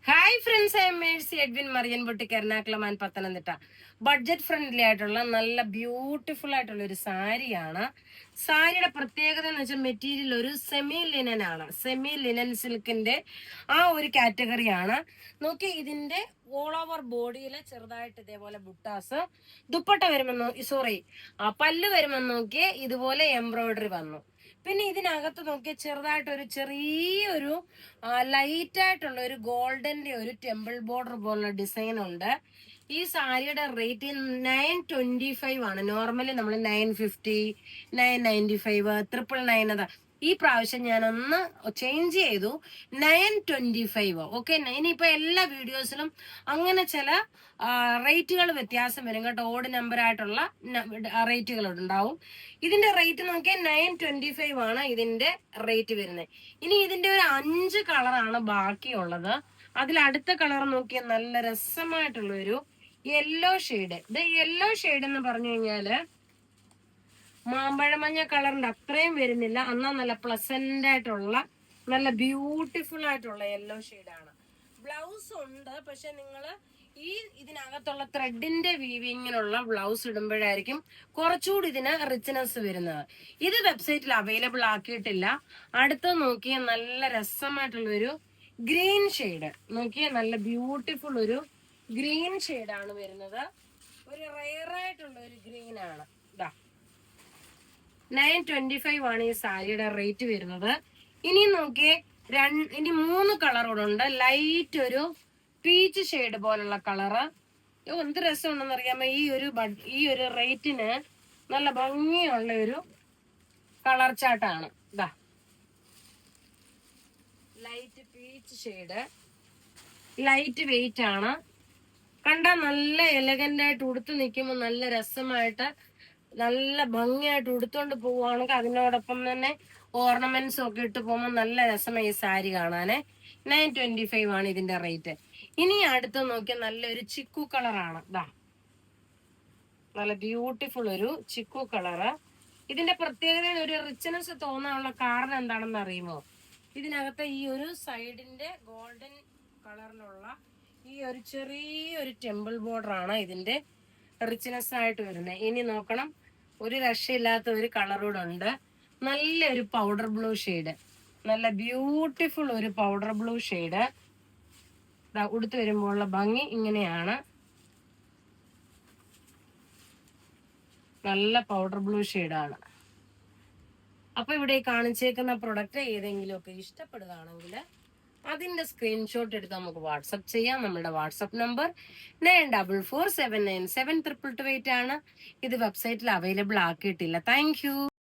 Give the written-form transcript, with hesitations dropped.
Hi friends, I'm Mercy Edwin മറിയൻപൊട്ടിക്ക്, Ernakulam and Pathanamthitta. Budget friendly ആയിട്ടുള്ള നല്ല ബ്യൂട്ടിഫുൾ ആയിട്ടുള്ള ഒരു സാരിയാണ്. സാരിയുടെ പ്രത്യേകത എന്ന് വെച്ചാൽ മെറ്റീരിയൽ ഒരു സെമി ലിനൻ ആണ്. സെമി ലിനൻ സിൽക്കിന്റെ ആ ഒരു കാറ്റഗറിയാണ്. നോക്കി, ഇതിന്റെ ഓൾ ഓവർ ബോഡിയിൽ ചെറുതായിട്ട് ഇതേപോലെ ബുട്ടാസ്, ദുപ്പട്ട വരുമെന്നോ പല്ല് വരുമെന്ന് നോക്കിയേ ഇതുപോലെ എംബ്രോയിഡറി വന്നു. പിന്നെ ഇതിനകത്ത് നോക്കിയാൽ ചെറുതായിട്ടൊരു ചെറിയൊരു ലൈറ്റ് ആയിട്ടുള്ള ഒരു ഗോൾഡന്റെ ഒരു ടെമ്പിൾ ബോർഡർ പോലുള്ള ഡിസൈൻ ഉണ്ട്. ഈ സാരിയുടെ റേറ്റ് 925 ആണ്. നോർമലി നമ്മൾ 950, 995, 999 അതാ. ഈ പ്രാവശ്യം ഞാനൊന്ന് ചേഞ്ച് ചെയ്തു, 925. ഓക്കെ, ഇനിയിപ്പോ എല്ലാ വീഡിയോസിലും അങ്ങനെ ചില റേറ്റുകൾ വ്യത്യാസം വരും കേട്ടോ. ഓഡ് നമ്പർ ആയിട്ടുള്ള റേറ്റുകൾ ഉണ്ടാവും. ഇതിന്റെ റേറ്റ് നോക്കിയാൽ 925 ആണ് ഇതിന്റെ റേറ്റ് വരുന്നത്. ഇനി ഇതിന്റെ ഒരു 5 കളറാണ് ബാക്കിയുള്ളത്. അതിൽ അടുത്ത കളർ നോക്കിയാൽ നല്ല രസമായിട്ടുള്ള ഒരു യെല്ലോ ഷെയ്ഡ്. ഇത് യെല്ലോ ഷെയ്ഡ് എന്ന് പറഞ്ഞു കഴിഞ്ഞാല് മാമ്പഴമഞ്ഞ കളറിന്റെ അത്രയും വരുന്നില്ല, എന്നാ നല്ല പ്ലസന്റ് ആയിട്ടുള്ള നല്ല ബ്യൂട്ടിഫുൾ ആയിട്ടുള്ള യെല്ലോ ഷെയ്ഡാണ്. ബ്ലൗസ് ഉണ്ട്, പക്ഷെ നിങ്ങൾ ഈ ഇതിനകത്തുള്ള ത്രെഡിന്റെ വീവിങ്ങിനുള്ള ബ്ലൗസ് ഇടുമ്പോഴായിരിക്കും കുറച്ചുകൂടി ഇതിന് റിച്ച്നെസ് വരുന്നത്. ഇത് വെബ്സൈറ്റിൽ അവൈലബിൾ ആക്കിയിട്ടില്ല. അടുത്ത് നോക്കിയ നല്ല രസമായിട്ടുള്ള ഒരു ഗ്രീൻ ഷെയ്ഡ്. നോക്കിയ നല്ല ബ്യൂട്ടിഫുൾ ഒരു ഗ്രീൻ ഷെയ്ഡാണ് വരുന്നത്. ഒരു റെയർ ആയിട്ടുള്ള ഒരു ഗ്രീൻ ആണ്. ഇതാ 925 ആണ് ഈ സാരിയുടെ റേറ്റ് വരുന്നത്. ഇനി നോക്കിയേ, ഇനി 3 കളറോടുണ്ട്. ലൈറ്റ് ഒരു പീച്ച് ഷെയ്ഡ് പോലുള്ള കളറ്. എന്ത് രസമുണ്ടെന്ന് അറിയാമോ? ഈ ഒരു റേറ്റിന് നല്ല ഭംഗിയുള്ള ഒരു കളർ ചാട്ടാണ്. ഇതാ light peach shade, light weight ആണ്. കണ്ട നല്ല എലഗന്റ് ആയിട്ട് ഉടുത്ത് നിൽക്കുമ്പോൾ നല്ല രസമായിട്ട് നല്ല ഭംഗിയായിട്ട് ഉടുത്തോണ്ട് പോവുകയാണെങ്കിൽ അതിനോടൊപ്പം തന്നെ ഓർണമെന്റ്സ് ഒക്കെ ഇട്ട് പോകുമ്പോൾ നല്ല രസമായി ഈ സാരി കാണാനേ. 925 ആണ് ഇതിന്റെ റേറ്റ്. ഇനി അടുത്ത് നോക്കിയാൽ നല്ലൊരു ചിക്കു കളറാണ്. ഇതാ നല്ല ബ്യൂട്ടിഫുൾ ഒരു ചിക്കു കളറ്. ഇതിന്റെ പ്രത്യേകത, ഒരു റിച്ച്നെസ് തോന്നാനുള്ള കാരണം എന്താണെന്ന് അറിയുമോ? ഇതിനകത്ത് ഈ ഒരു സൈഡിന്റെ ഗോൾഡൻ കളറിലുള്ള ഈ ഒരു ചെറിയൊരു ടെമ്പിൾ ബോർഡർ ആണ് ഇതിന്റെ റിച്ച്നെസ് ആയിട്ട് വരുന്നത്. ഇനി നോക്കണം, ഒരു രക്ഷയില്ലാത്ത ഒരു കളറൂടെ ഉണ്ട്. നല്ലൊരു പൗഡർ ബ്ലൂ ഷെയ്ഡ്, നല്ല ബ്യൂട്ടിഫുൾ ഒരു പൗഡർ ബ്ലൂ ഷെയ്ഡ്. ഉടുത്ത് വരുമ്പോഴുള്ള ഭംഗി ഇങ്ങനെയാണ്. നല്ല പൗഡർ ബ്ലൂ ഷെയ്ഡാണ്. അപ്പൊ ഇവിടെ കാണിച്ചേക്കുന്ന പ്രൊഡക്റ്റ് ഏതെങ്കിലും ഒക്കെ ഇഷ്ടപ്പെടുകയാണെങ്കിൽ അതിന്റെ സ്ക്രീൻഷോട്ട് എടുത്ത് നമുക്ക് വാട്സപ്പ് ചെയ്യാം. നമ്മുടെ വാട്സപ്പ് നമ്പർ 9447972228 ആണ്. ഇത് വെബ്സൈറ്റിൽ അവൈലബിൾ ആക്കിയിട്ടില്ല. Thank you.